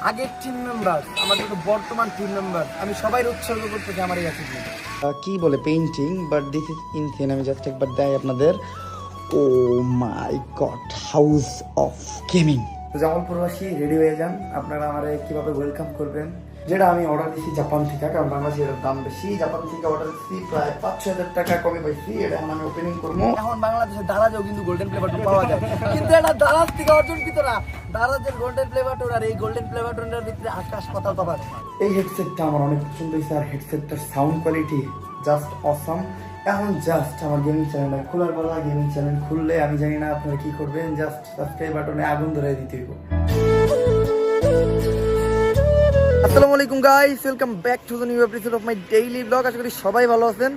আগের team member, আমাদের বর্তমান টিম মেম্বার, আমি সবাই উৎসর্গ করতেছি আমার এই অ্যাচিভমেন্ট। কি বলে painting, but this is insane. আমি জাস্ট একবার দেয় আপনাদের। Oh my God, house of gaming. Jamal প্রবাসী রেডি হয়ে যান, আপনারা আমারে কিভাবে ওয়েলকাম করবেন। যেটা আমি অর্ডার দিচ্ছি জাপান থেকে, কারণ বাংলাদেশে এর দাম বেশি। জাপান থেকে অর্ডার দিচ্ছি প্রায় 5-6 হাজার টাকা কমে পাইছি। এটা এখন আমি ওপেনিং করবো। এখন বাংলাদেশে দারাজেও কিন্তু গোল্ডেন প্লে বাটন পাওয়া যায়, কিন্তু এটা দারাজ থেকে অর্জনকৃত না। দারাজের গোল্ডেন প্লে বাটন আর এই গোল্ডেন প্লে বাটনের ভিতরে আকাশ পাতাল তফাৎ। এই হেডসেটটা আমার অনেক পছন্দ হয়েছে, আর হেডসেটটার সাউন্ড কোয়ালিটি জাস্ট অসাম। এখন জাস্ট আমার গেমিং চ্যানেলটা খোলার পর, গেমিং চ্যানেল খুললে আমি জানি না আপনারা কি করবেন, জাস্ট সাবস্ক্রাইব বাটনে আগুন ধরে দিতে হইব। আসসালামু আলাইকুম guys, welcome back to the new episode of my daily blog. আশা করি সবাই ভালো আছেন।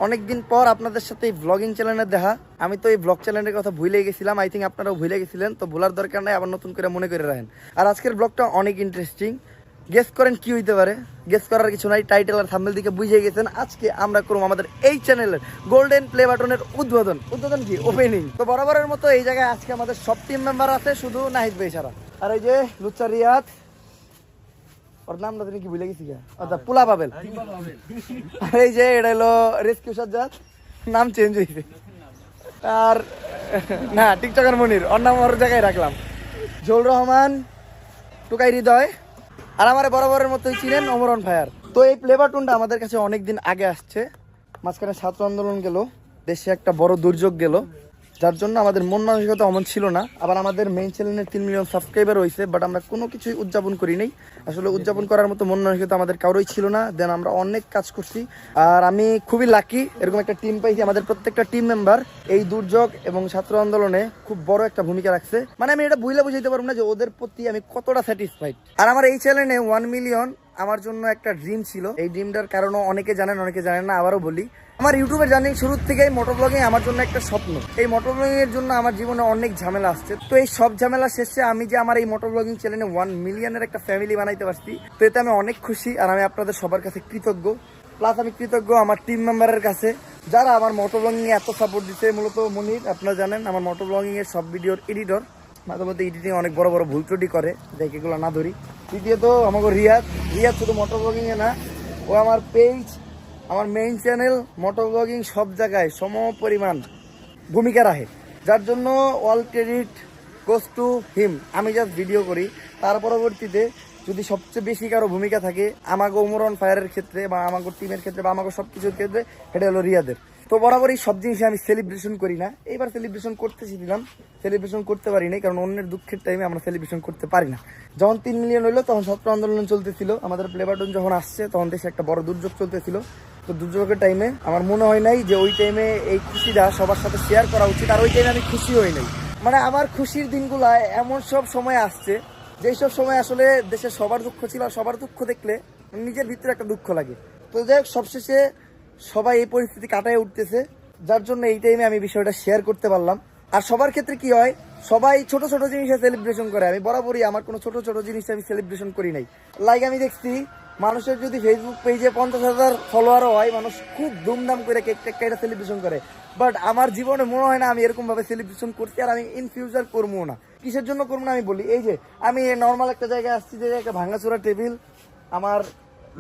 অনেকদিন পর আপনাদের সাথে এই ব্লগিং চ্যানেলের দেখা। আমি তো এই ব্লগ চ্যানেলের কথা ভুলে গেছিলাম, আই থিঙ্ক আপনারাও ভুলে গেছিলেন, তো ভুলার দরকার নাই, আবার নতুন করে মনে করে রাখেন। আর আজকের ব্লগটা অনেক ইন্টারেস্টিং। গেস করেন কি হইতে পারে? গেস করার কিছু নাই, টাইটেল আর থাম্বনেল দিকে বুঝে গেছেন। আজকে আমরা করব আমাদের এই চ্যানেলের গোল্ডেন প্লে বাটনের উদ্বোধন কি ওপেনিং। তো বরাবরের মতো এই জায়গায় আজকে আমাদের সব টিম মেম্বার আছে, শুধু নাহিদ ভাই ছাড়া। আর এই যে লুচ্চা রিয়াদ, ওর নামটা তুমি কি ভুলে গেছি? আচ্ছা, পুলা পাবেল। আর এই যে এটা হলো রেস্কিউ সাজ্জাদ, নাম চেঞ্জ হয়েছে। আর না, টিকটকার মনির, ওর নাম ওর জায়গায় রাখলাম। জোল রহমান, টুকাই হৃদয়, আর আমার বরাবরের মতোই ছিলেন অমরন ফায়ার। তো এই প্লে বাটনটা আমাদের কাছে অনেকদিন আগে আসছে। মাঝখানে ছাত্র আন্দোলন গেল, দেশে একটা বড় দুর্যোগ গেল, যার জন্য আমাদের মন মানসিকতা অমন ছিল না। আবার আমাদের মেইন চ্যানেলের 3 মিলিয়ন সাবস্ক্রাইবার হয়েছে, বাট আমরা কোনো কিছুই উদযাপন করি নাই। আসলে উদযাপন করার মতো মন মানসিকতা আমাদের কারোই ছিল না। দেন আমরা অনেক কাজ করছি, আর আমি খুবই লাকি এরকম একটা টিম পাইছি। আমাদের প্রত্যেকটা টিম মেম্বার এই দুর্যোগ এবং ছাত্র আন্দোলনে খুব বড় একটা ভূমিকা রাখছে। মানে আমি এটা বুঝাইতে পারবো না যে ওদের প্রতি আমি কতটা স্যাটিসফাইড। আর আমার এই চ্যানেলে 1 মিলিয়ন আমার জন্য একটা ড্রিম ছিল। এই ড্রিমটার কারণও অনেকে জানেন, অনেকে জানেন না। আবারও বলি, আমার ইউটিউবের জার্নি শুরুর থেকেই মোটর ব্লগিং আমার জন্য একটা স্বপ্ন। এই মোটর ব্লগিং এর জন্য আমার জীবনে অনেক ঝামেলা আসছে। তো এই সব ঝামেলা শেষে আমি যে আমার এই মোটর ব্লগিং চ্যানেলে 1 মিলিয়নের একটা ফ্যামিলি বানাইতে পারছি, তো এতে আমি অনেক খুশি। আর আমি আপনাদের সবার কাছে কৃতজ্ঞ। প্লাস আমি কৃতজ্ঞ আমার টিম মেম্বারের কাছে, যারা আমার মোটর ব্লগিং এ এত সাপোর্ট দিচ্ছে। মূলত মনির, আপনারা জানেন আমার মোটর ব্লগিং এর সব ভিডিওর এডিটর। মাঝে মধ্যে এডিটিং অনেক বড় বড় ভুল ত্রুটি করে, দেখ এগুলো না ধরি। দ্বিতীয়ত আমাকে রিয়াদ শুধু মোটর ব্লগিং এ না, ও আমার পেজ, আমার মেইন চ্যানেল, মোটর ব্লগিং সব জায়গায় সম পরিমাণ ভূমিকা রাখে, যার জন্য all credit goes to him. আমি জাস্ট ভিডিও করি, তার পরবর্তীতে যদি সবচেয়ে বেশি কারো ভূমিকা থাকে আমাকে ওমরন ফায়ারের ক্ষেত্রে বা আমাকে টিমের ক্ষেত্রে বা আমাকে সব কিছুর ক্ষেত্রে, সেটা হলো রিয়াদের। তো বরাবরই সব জিনিসে আমি সেলিব্রেশন করি না। এইবার সেলিব্রেশন করতেছিলাম, সেলিব্রেশন করতে পারি নাই, কারণ অন্যের দুঃখের টাইমে আমরা সেলিব্রেশন করতে পারি না। যখন 3 মিলিয়ন হইলো তখন ছাত্র আন্দোলন চলতেছিল, আমাদের প্লে বাটন যখন আসছে তখন দেশে একটা বড় দুর্যোগ চলতেছিল। তো দুর্যোগের টাইমে আমার মনে হয় নাই যে ওই টাইমে এই খুশিটা সবার সাথে শেয়ার করা উচিত। আর ওই টাইমে আমি খুশি হই নাই। মানে আমার খুশির দিনগুলা এমন সব সময় আসছে যেই সব সময় আসলে দেশের সবার দুঃখ ছিল, আর সবার দুঃখ দেখলে নিজের ভিতরে একটা দুঃখ লাগে। তো যাই হোক, সবশেষে সবাই এই পরিস্থিতি কাটায় উঠতেছে, যার জন্য এই টাইমে আমি বিষয়টা শেয়ার করতে পারলাম। আর সবার ক্ষেত্রে কি হয়, সবাই ছোট ছোট জিনিসে সেলিব্রেশন করে। আমি বরাবরই আমার কোনো ছোট ছোট জিনিসে আমি সেলিব্রেশন করি নাই। লাইক আমি দেখছি মানুষের যদি ফেসবুক পেজে 50,000 ফলোয়ারও হয়, মানুষ খুব ধুমধাম করে কেক টেক কেটে সেলিব্রেশন করে। বাট আমার জীবনে মনে হয় না আমি এরকম ভাবে সেলিব্রেশন করছি, আর আমি ইন ফিউচার করবো না। কিসের জন্য করবো না আমি বলি, এই যে আমি নর্মাল একটা জায়গায় আসছি, যে একটা ভাঙাচোরা টেবিল, আমার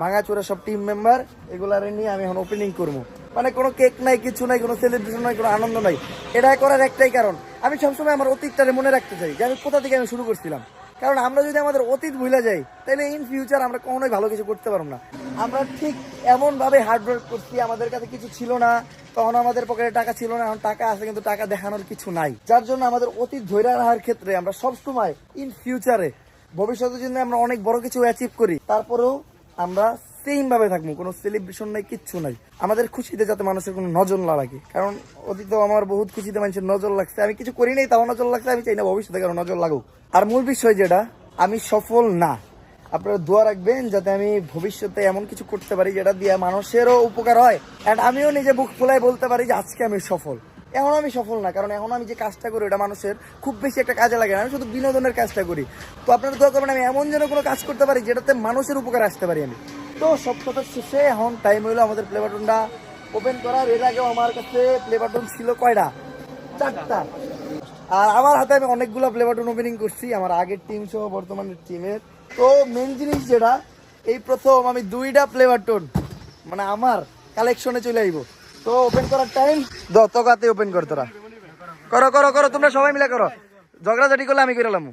ভাঙাচোরা সব টিম মেম্বার, এগুলার নিয়ে আমি এখন ওপেনিং করবো। মানে কোনো কেক নাই, কিছু নাই, কোনো সেলিব্রেশন নাই, কোনো আনন্দ নাই। এটা করার একটাই কারণ, আমি সবসময় আমার অতীতটারে মনে রাখতে চাই যে আমি কোথা থেকে আমি শুরু করছিলাম। কারণ আমরা যদি আমাদের অতীত ভুলে যাই, তাহলে ইন ফিউচার আমরা কখনোই ভালো কিছু করতে পারবো না। আমরা ঠিক এমন ভাবে হার্ডওয়ার্ক করছি, আমাদের কাছে কিছু ছিল না, তখন আমাদের পকেটে টাকা ছিল না, এখন টাকা আছে কিন্তু টাকা দেখানোর কিছু নাই। যার জন্য আমাদের অতীত ধরে রাখার ক্ষেত্রে আমরা সবসময় ইন ফিউচারে, ভবিষ্যতে যদি আমরা অনেক বড় কিছু অ্যাচিভ করি, তারপরেও আমরা সেম ভাবে থাকবো, কোনো সেলিব্রেশন নাই, কিচ্ছু নাই। আমাদের খুশিতে যাতে মানুষের কোনো নজর না লাগে, কারণ অতীত আমার বহুত খুশিতে মানুষের নজর লাগছে। আমি কিছু করি নাই, তাও নজর লাগছে। আমি চাই না ভবিষ্যতে কারো নজর লাগুক। আর মূল বিষয় যেটা, আমি সফল না। আপনারা দোয়া রাখবেন যাতে আমি ভবিষ্যতে এমন কিছু করতে পারি যেটা দিয়ে মানুষেরও উপকার হয়, অ্যান্ড আমিও নিজে বুক ফুলাই বলতে পারি যে আজকে আমি সফল। এখন আমি সফল না, কারণ এখন আমি যে কাজটা করি ওটা মানুষের খুব বেশি একটা কাজে লাগে না, আমি শুধু বিনোদনের কাজটা করি। তো আপনারা দোয়া করবেন আমি এমন যেন কোনো কাজ করতে পারি যেটাতে মানুষের উপকার আসতে পারি আমি। তো সব কথা শেষে এখন টাইম হইলো আমাদের প্লে বাটনটা ওপেন করার। এর আগেও আমার কাছে প্লে বাটন ছিল কয়টা? 4টা। আর আমার হাতে আমি অনেকগুলো প্লে বাটন ওপেনিং করছি, আমার আগের টিম সহ বর্তমানের টিমের। তো মেন জিনিস যেটা, এই প্রথম আমি 2টা প্লে বাটন মানে আমার কালেকশনে চলে আইব। তো ওপেন করার টাইম তোকাতে ওপেন কর, তোরা করো করো করো, তোমরা সবাই মিলে করো, ঝগড়াঝাটি করলে আমি করে লাম।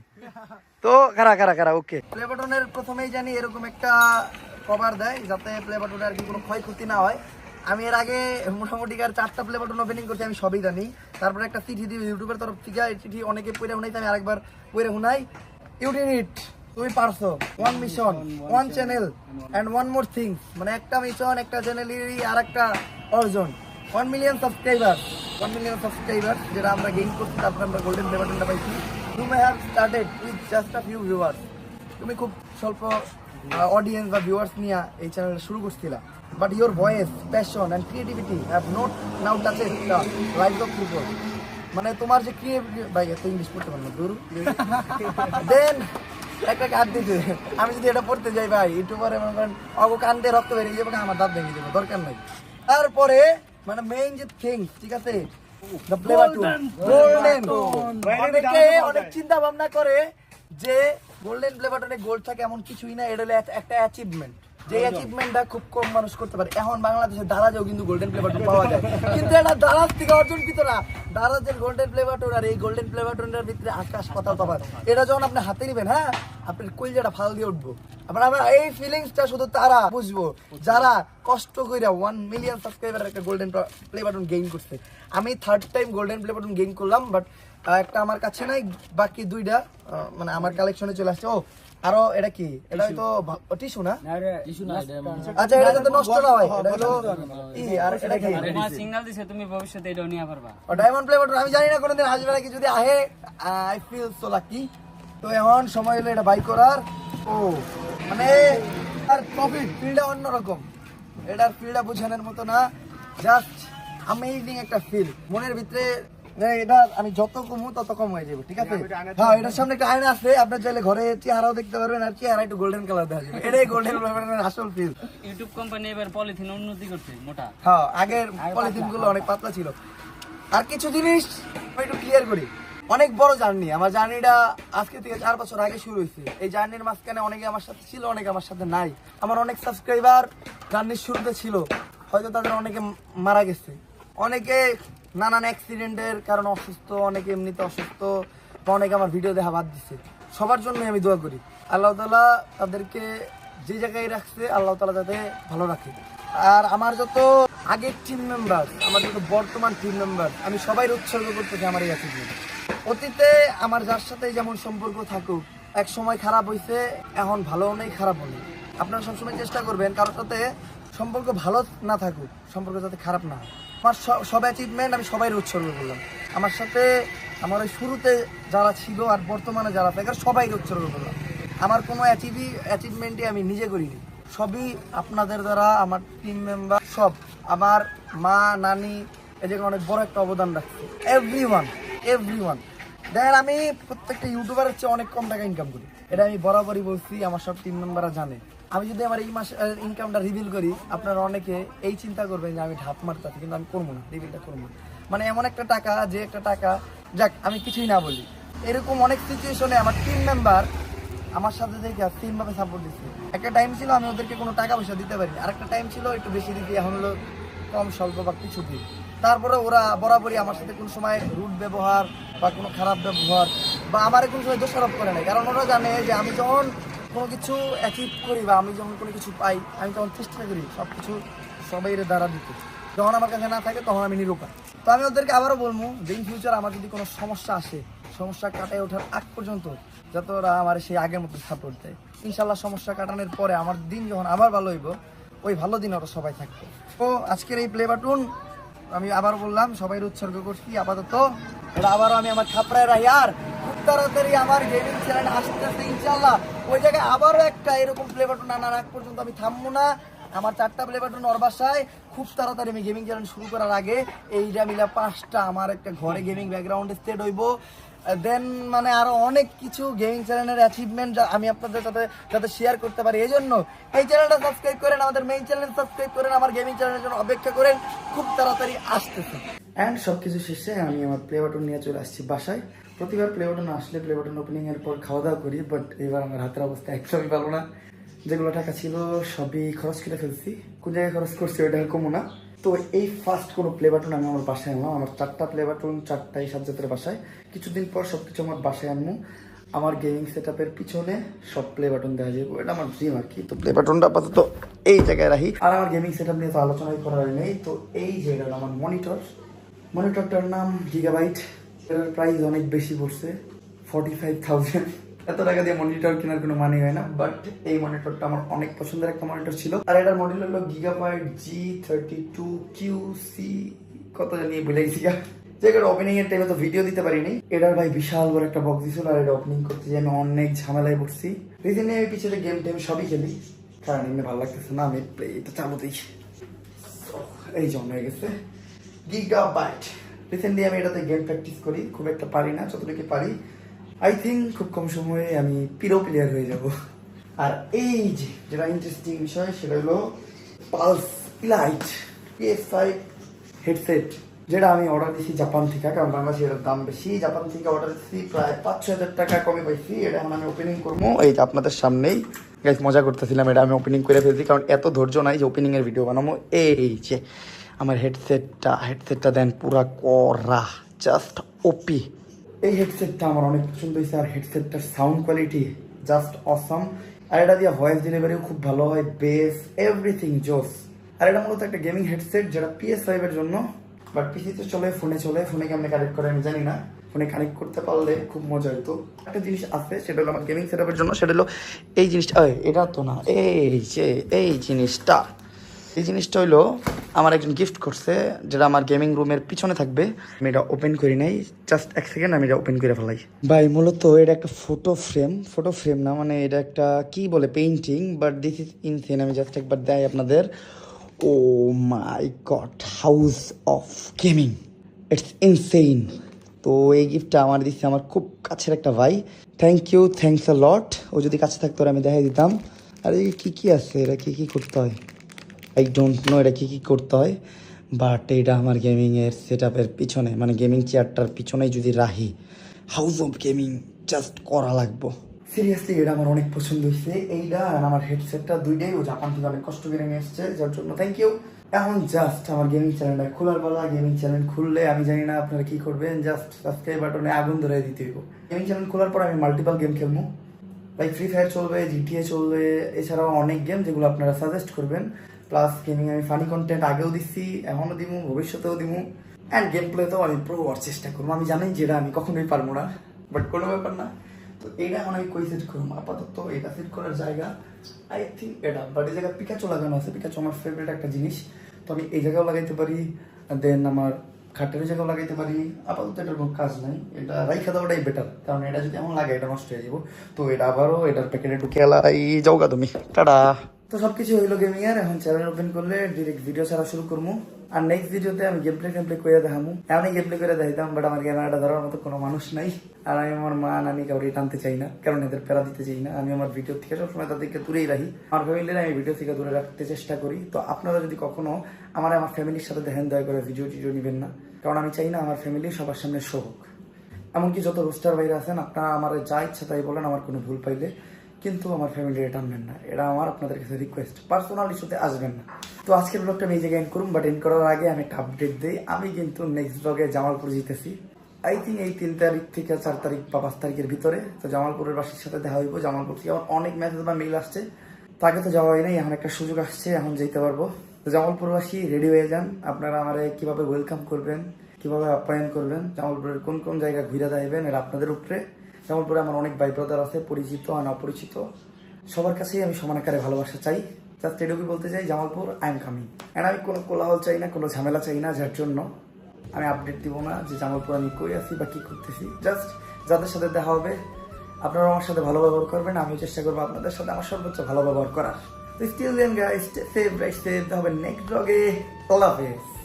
তো কারা ওকে। প্লে বাটনের প্রথমেই জানি এরকম একটা কভার দেয় যাতে প্লে বাটনে আর কি কোনো ক্ষয়ক্ষতি না হয়। আমি এর আগে মোটামুটি আর 4টা প্লে বাটন ওপেনিং করছি, আমি সবই জানি। তারপরে একটা চিঠি দিই ইউটিউবের তরফ থেকে, এই চিঠি অনেকে পড়ে শুনাইতে, আমি আরেকবার পড়ে শুনাই। ইউ ডিড ইট, তুমি পারছো। 1 mission 1 channel and 1 more things, মানে একটা মিশন একটা চ্যানেলেরই আর একটা অর্জন। 1 মিলিয়ন সাবস্ক্রাইবার যেটা আমরা গেইন করছি, তারপরে আমরা গোল্ডেন প্লে বাটনটা পাইছি। You may have started with just a few viewers. তুমি খুব স্বল্প অডিয়েন্স বা ভিউয়ার্স নিয়ে এই চ্যানেলটা শুরু করছিলা, but your voice, passion and creativity have not now touched the life of people. মানে তোমার যে ক্রিয়েটিভিটি, ভাই এত ইংলিশ পড়তে পারবো দূর দেন একটা কাট দিতে, আমি যদি এটা পড়তে যাই ভাই ইউটিউবারে মনে করেন অগো কান্দে রক্ত বেরিয়ে যাবে, আমার দাঁত ভেঙে যাবে, দরকার নাই। তারপরে মানে মেইন যে থিংস, ঠিক আছে, দ্য প্লে বাটন গোল্ডেন। অনেকে অনেক চিন্তা ভাবনা করে যে গোল্ডেন প্লে বাটনে গোল্ড থাকে, এমন কিছুই না, এটা হলো একটা অ্যাচিভমেন্ট, যে অ্যাচিভমেন্টটা খুব কম মানুষ করতে পারে। এখন বাংলাদেশে দারাজেও কিন্তু গোল্ডেন প্লে বাটন পাওয়া যায়, কিন্তু এটা দারাজ থেকে অর্জনকৃত না। দারাজের গোল্ডেন প্লে বাটন আর এই গোল্ডেন প্লে বাটনের ভিতরে আকাশ পাতাল তফাৎ। এটা যখন আপনি হাতে নিবেন, হ্যাঁ, আপনার কইলজাটা ফাল দিয়ে উঠবো। আমরা এই ফিলিংসটা শুধু তারা বুঝবো যারা কষ্ট কইরা 1 মিলিয়ন সাবস্ক্রাইবার একটা গোল্ডেন প্লে বাটন গেইন করছে। আমি 3rd time golden play button gain করলাম, বাট একটা আমার কাছে নাই, বাকি 2টা মানে আমার কালেকশনে চলে আসছে। ও আরো এটা কি, এটা হয়তো টিস্যু না, আচ্ছা এটা যাতে নষ্ট না হয়, এটা হলো ই। আর এটা কি সিঙ্গেল দিছে, তুমি ভবিষ্যতে এটাও নিয়ে পারবা। ডায়মন্ড প্লে বাটন আমি জানি না কোনোদিন আসবে নাকি, যদি আহে আই ফিল সো লাকি। তো এখন সময় হলো এটা বাই করার। ও মানে আর প্রফিট ফিলটা অন্যরকম, এটার ফিলটা বোঝানোর মতো না, জাস্ট অ্যামেজিং একটা ফিল মনের ভিতরে। এটা আমি যত কমু তত কম হয়ে যাবে, ঠিক আছে। হ্যাঁ, এটার সামনে একটা আয়না আছে, আপনার চাইলে ঘরে চেহারাও দেখতে পারবেন, আর চেহারা একটু গোল্ডেন কালার দেখা যাবে, এটাই গোল্ডেন আসল ফিল। ইউটিউব কোম্পানি এবার পলিথিন উন্নতি করছে মোটা। হ্যাঁ, আগের পলিথিন গুলো অনেক পাতলা ছিল। আর কিছু জিনিস আমি একটু ক্লিয়ার করি, অনেক বড় জার্নি আমার, জার্নিটা আজকে থেকে 4 বছর আগে শুরু হয়েছে। এই জার্নির মাঝখানে অনেকে আমার সাথে ছিল, অনেকে আমার সাথে নাই। আমার অনেক সাবস্ক্রাইবার জার্নির শুরুতে ছিল, হয়তো তাদের অনেকে মারা গেছে, অনেকে নানান অ্যাক্সিডেন্টের কারণে অসুস্থ, অনেকে এমনিতে অসুস্থ, বা অনেকে আমার ভিডিও দেখা বাদ দিচ্ছে। সবার জন্য আমি দোয়া করি আল্লাহ তাআলা তাদেরকে যে জায়গায় রাখছে, আল্লাহ তাআলা যাতে ভালো রাখে। আর আমার যত আগের টিম মেম্বার, আমার যত বর্তমান টিম মেম্বার, আমি সবাই উৎসর্গ করতেছি আমার এই অ্যাচিভমেন্ট। অতীতে আমার যার সাথে যেমন সম্পর্ক থাকুক, এক সময় খারাপ হয়েছে, এখন ভালো নেই, খারাপ নেই। আপনারা সবসময় চেষ্টা করবেন কারোর সাথে সম্পর্ক ভালো না থাকুক, সম্পর্ক যাতে খারাপ না হয়। আমার সব অ্যাচিভমেন্ট আমি সবাই উৎসর্গ করলাম। আমার সাথে আমার ওই শুরুতে যারা ছিল আর বর্তমানে যারা থাকে সবাই উৎসর্গ করলাম। আমার কোনো অ্যাচিভমেন্টই আমি নিজে করিনি, সবই আপনাদের দ্বারা, আমার টিম মেম্বার সব, আমার মা নানি এই জায়গায় অনেক বড় একটা অবদান রাখছে। এভরিওয়ান দেখেন, আমি প্রত্যেকটা ইউটিউবারের চেয়ে অনেক কম টাকা ইনকাম করি, এটা আমি বরাবরই বলছি, আমার সব টিম মেম্বাররা জানে। আমি যদি আমার এই মাসে ইনকামটা রিভিল করি, আপনারা অনেকে এই চিন্তা করবেন যে আমি ঢাপ মারতাছি, কিন্তু আমি করবো না, রিভিলটা করবো না। মানে এমন একটা টাকা, যে একটা টাকা, যাক আমি কিছুই না বলি, এরকম অনেক সিচুয়েশনে আমার টিম মেম্বার আমার সাথে থেকে তিনভাবে সাপোর্ট দিচ্ছে। একটা টাইম ছিল আমি ওদেরকে কোনো টাকা পয়সা দিতে পারিনি, আর একটা টাইম ছিল একটু বেশি দিতে, এখন হলো কম স্বল্প বা কিছু দিই। তারপরে ওরা বরাবরই আমার সাথে কোনো সময় রুড ব্যবহার বা কোনো খারাপ ব্যবহার বা আমার কোনো সময় দোষারোপ করে নাই, কারণ ওরা জানে যে আমি যখন কোনো কিছু অ্যাচিভ করি বা আমি যখন কোনো কিছু পাই, আমি তখন চেষ্টা করি সব কিছু সবাইয়ের দ্বারা দিতে। যখন আমার কাছে না থাকে তখন আমি নিরুপায়। তো আমি ওদেরকে আবারও বলবো যে ইন ফিউচার আমার যদি কোনো সমস্যা আসে, সমস্যা কাটায় ওঠার আগ পর্যন্ত যাতে ওরা আমার সেই আগের মতো সাপোর্ট দেয়। ইনশাল্লাহ সমস্যা কাটানোর পরে আমার দিন যখন আবার ভালো হইব, ওই ভালো দিন ওরা সবাই থাকবে। তো আজকের এই প্লে বাটন আমি আবার বললাম সবাই উৎসর্গ করছি আপাতত। এটা আবারও আমি আমার থাপড়ায় রাখি, আর খুব তাড়াতাড়ি আমার গেমিং চ্যানেল আসতেছে ইনশাল্লাহ। ওই জায়গায় আবারও একটা এরকম প্লে বাটন আনার আগ পর্যন্ত আমি থামবো না। আমার 4টা প্লে বাটন ওর বাসায়, খুব তাড়াতাড়ি আমি গেমিং চ্যানেল শুরু করার আগে এইটা মিলে 5টা আমার একটা ঘরে গেমিং ব্যাকগ্রাউন্ডে সেট হইব। দেন মানে আরো অনেক কিছু গেমিং চ্যানেলের অ্যাচিভমেন্ট আমি আপনাদের সাথে যাতে শেয়ার করতে পারি, এই জন্য এই চ্যানেলটা সাবস্ক্রাইব করেন, আমাদের মেইন চ্যানেল সাবস্ক্রাইব করেন, আমার গেমিং চ্যানেলের জন্য অপেক্ষা করেন, খুব তাড়াতাড়ি আসতেছে। অ্যান্ড সবকিছু শেষে আমি আমার প্লে বাটন নিয়ে চলে আসছি বাসায়। প্রতিবার প্লে বাটন আসলে প্লে বাটন ওপেনিং এর পর খাওয়া দাওয়া করি, বাট এবার আমার হাতের অবস্থা একদমই ভালো না। যেগুলো টাকা ছিল সবই খরচ করে ফেলছি, কোন জায়গায় খরচ করছি ওইটা কমো না। তো এই ফার্স্ট কোনো প্লে বাটন আমি আমার বাসায় আনলাম। আমার 4টা প্লে বাটন, 4টাই সাজ্জাতের বাসায়। কিছুদিন পর সবকিছু আমার বাসায় আনবো। আমার গেমিং সেট আপের পিছনে সব প্লে বাটন দেওয়া যাবে, এটা আমার ড্রিম আর কি। তো প্লে বাটনটা আপাতত এই জায়গায় রাখি। আর আমার গেমিং সেট আপ নিয়ে তো আলোচনাই করা হয় নেই। তো এই যে এটা আমার মনিটরটার নাম গিগাবাইট। এর প্রাইস অনেক বেশি পড়ছে, 45,000। এত টাকা দিয়ে মনিটর কেনার কোনো মানে হয় না, বাট এই মনিটরটা আমার অনেক পছন্দের একটা মনিটর ছিল। আর এটার মডেল হলো গিগাবাইট G32QC, কত জানি ভুলে গেছি। যেটা ওপেনিং এর টাইমে তো ভিডিও দিতে পারিনি। এটার ভাই বিশাল বড় একটা বক্স দিছিল, আর এটা ওপেনিং করতে যে আমি অনেক ঝামেলায় পড়ছি। রিজনে আমি পিছনে গেম টেম সবই খেলি, কারণ এমনি ভালো লাগতেছে না। আমি এটা চালু দিই, এই জন্য হয়ে গেছে গিগাবাইট। রিসেন্টলি আমি এটাতে গেম প্র্যাকটিস করি, খুব একটা পারি না, যতটুকু পারি আই থিঙ্ক খুব কম সময়ে আমি পিরো প্লেয়ার হয়ে যাব। আর এই যে যেটা ইন্টারেস্টিং বিষয় সেটা হলো পালস ইলাইট PS5 হেডসেট, যেটা আমি অর্ডার দিয়েছি জাপান থেকে, কারণ বাংলাদেশে এটার দাম বেশি। জাপান থেকে অর্ডার দিচ্ছি, প্রায় 5-6 হাজার টাকা কমে পাইছি। এটা এখন আমি ওপেনিং করবো এই যে আপনাদের সামনেই। গাইস মজা করতেছিলাম, এটা আমি ওপেনিং করে ফেলছি, কারণ এত ধৈর্য নাই যে ওপেনিং এর ভিডিও বানাবো। এই যে আমার হেডসেটটা দেন পুরা করা, জাস্ট ওপি। এই হেডসেটটা আমার অনেক পছন্দ হয়েছে, আর হেডসেটটার সাউন্ড কোয়ালিটি জাস্ট অসাম। আর এটা দিয়ে ভয়েস ডেলিভারিও খুব ভালো হয়, বেস এভরিথিং জোস। আর এটা মূলত একটা গেমিং হেডসেট, যেটা PS5 এর জন্য, বাট পিসিতে চলে, ফোনে কেমনে কানেক্ট করে আমি জানি না। ফোনে কানেক্ট করতে পারলে খুব মজা হতো। একটা জিনিস আছে, সেটা হলো আমার গেমিং সেট আপের জন্য, সেটা হলো এই জিনিসটা। এটা তো না, এই জিনিসটা হইলো আমার একজন গিফট করছে, যেটা আমার গেমিং রুমের পিছনে থাকবে। আমি এটা ওপেন করি নাই, জাস্ট এক সেকেন্ড আমি এটা ওপেন করে ফেলাই। ভাই মূলত এটা একটা ফটো ফ্রেম না, মানে এটা একটা কি বলে painting, but this is insane. আমি জাস্ট একবার দেয় আপনাদের। Oh my God, house of gaming, it's insane. তো এই গিফটটা আমার দিচ্ছে আমার খুব কাছের একটা ভাই। থ্যাংকস আ লট। ও যদি কাছে থাকতো আমি দেখাই দিতাম। আর এই কি আছে, এটা কি করতে হয় আই ডোন্ট নো, এটা কি করতে হয়, বাট এটা আমার গেমিংয়ের সেট আপের পিছনে, মানে গেমিং চেয়ারটার পিছনেই যদি রাখি, হাউস অফ গেমিং জাস্ট করা লাগবো। সিরিয়াসলি এটা আমার অনেক পছন্দ হয়েছে। এইটা আর আমার হেডসেটটা দুইটাই ও জাপান থেকে অনেক কষ্ট করে নিয়ে এসছে, যার জন্য থ্যাংক ইউ। এখন জাস্ট আমার গেমিং চ্যানেলটা খোলার পালা। গেমিং চ্যানেল খুললে আমি জানি না আপনারা কি করবেন, জাস্ট সাবস্ক্রাইব বাটনে আগুন ধরে দিতে হইব। গেমিং চ্যানেল খোলার পর আমি মাল্টিপল গেম খেলবো, লাইক ফ্রি ফায়ার চলবে, GTA চলবে, এছাড়াও অনেক গেম যেগুলো আপনারা সাজেস্ট করবেন। প্লাস গেমিং আমি ফানি কন্টেন্ট আগেও দিচ্ছি, এখনও দিব, ভবিষ্যতেও দিব। অ্যান্ড গেম প্লেতেও আমি প্রো হওয়ার চেষ্টা করবো। আমি জানি যেটা আমি কখনোই পারবো না, বাট কোনো ব্যাপার না। তো এইটা এখন আমি কই সেট করবো, আপাতত এটা সেট করার জায়গা আই থিঙ্ক এটা। বাট এই জায়গায় পিকাচু লাগানো আছে, পিকাচু আমার ফেভারিট একটা জিনিস। তো আমি এই জায়গাও লাগাইতে পারি, দেন আমার খাটের জায়গাও লাগাইতে পারি। আপাতত এটার কোনো কাজ নাই, এটা রাইখা দেওয়াটাই বেটার, কারণ এটা যদি এমন লাগে এটা নষ্ট হয়ে যাবো। তো এটা আবারও এটার প্যাকেটে ঢুকে এলাই যাওগা তুমি, টাটা। তো সবকিছু হইলো গেমিং এর। এখন চ্যানেল ওপেন করলে ডিরেক্ট ভিডিও ছাড়া শুরু করবো। আর নেক্সট ভিডিওতে আমি গেম প্লে করে দেখাবো। আমি গেম প্লে করে দেখাইতাম, বাট আমার ক্যামেরাটা ধরার মতো কোনো মানুষ নাই। আর আমি আমার মা নানি কাউকে টানতে চাই না, কারণ এদের প্যারা দিতে চাই না। আমি আমার ভিডিও থেকে সবসময় তাদেরকে দূরেই রাখি। আমার ফ্যামিলির আমি ভিডিও থেকে দূরে রাখতে চেষ্টা করি। তো আপনারা যদি কখনো আমার ফ্যামিলির সাথে দেখেন, দয়া করে ভিডিও নেবেন না, কারণ আমি চাই না আমার ফ্যামিলি সবার সামনে শো হোক। এমনকি যত রোস্টার বাইরে আছেন, আপনারা আমার যা ইচ্ছা তাই বলেন, আমার কোনো ভুল পাইলে, কিন্তু আমার ফ্যামিলি এটা আনবেন না। এটা আমার আপনাদের কাছে রিকোয়েস্ট, পার্সোনাল ইস্যুতে আসবেন না। তো আজকের ব্লগটা আমি এই জায়গায় এন্ড করুন, বাট এন্ড করার আগে আমি একটা আপডেট দিই। আমি কিন্তু নেক্সট ব্লগে জামালপুর জিতেছি, আই থিঙ্ক এই 3 তারিখ থেকে 4 তারিখ বা 5 তারিখের ভিতরে। তো জামালপুরের বাসীর সাথে দেখা হইব। জামালপুর থেকে আমার অনেক মেসেজ বা মেইল আসছে, তাকে তো যাওয়া হয় নাই, এখন একটা সুযোগ আসছে, এখন যেতে পারবো। তো জামালপুরবাসী রেডি হয়ে যান। আপনারা আমারে কিভাবে ওয়েলকাম করবেন, কিভাবে আপ্যায়ন করবেন, জামালপুরের কোন কোন জায়গা ঘুরে দেখাবেন, এটা আপনাদের উপরে। জামালপুরে আমার অনেক ভাই ব্রাদার আছে, পরিচিত আর অপরিচিত, সবার কাছেই আমি সমান আকারে ভালোবাসা চাই। জাস্ট এটুকুই বলতে চাই, Jamalpur I am coming. And আমি কোনো কোলাহল চাই না, কোনো ঝামেলা চাই না, যার জন্য আমি আপডেট দিব না যে জামালপুর আমি কই আছি বা কি করতেছি। জাস্ট যাদের সাথে দেখা হবে আপনারা আমার সাথে ভালো ব্যবহার করবেন, আমিও চেষ্টা করবো আপনাদের সাথে আমার সর্বোচ্চ ভালো ব্যবহার করার। তো still then guys, stay safe, right safe. দেখা হবে নেক্সট ব্লগে। আল্লাহ হাফেজ।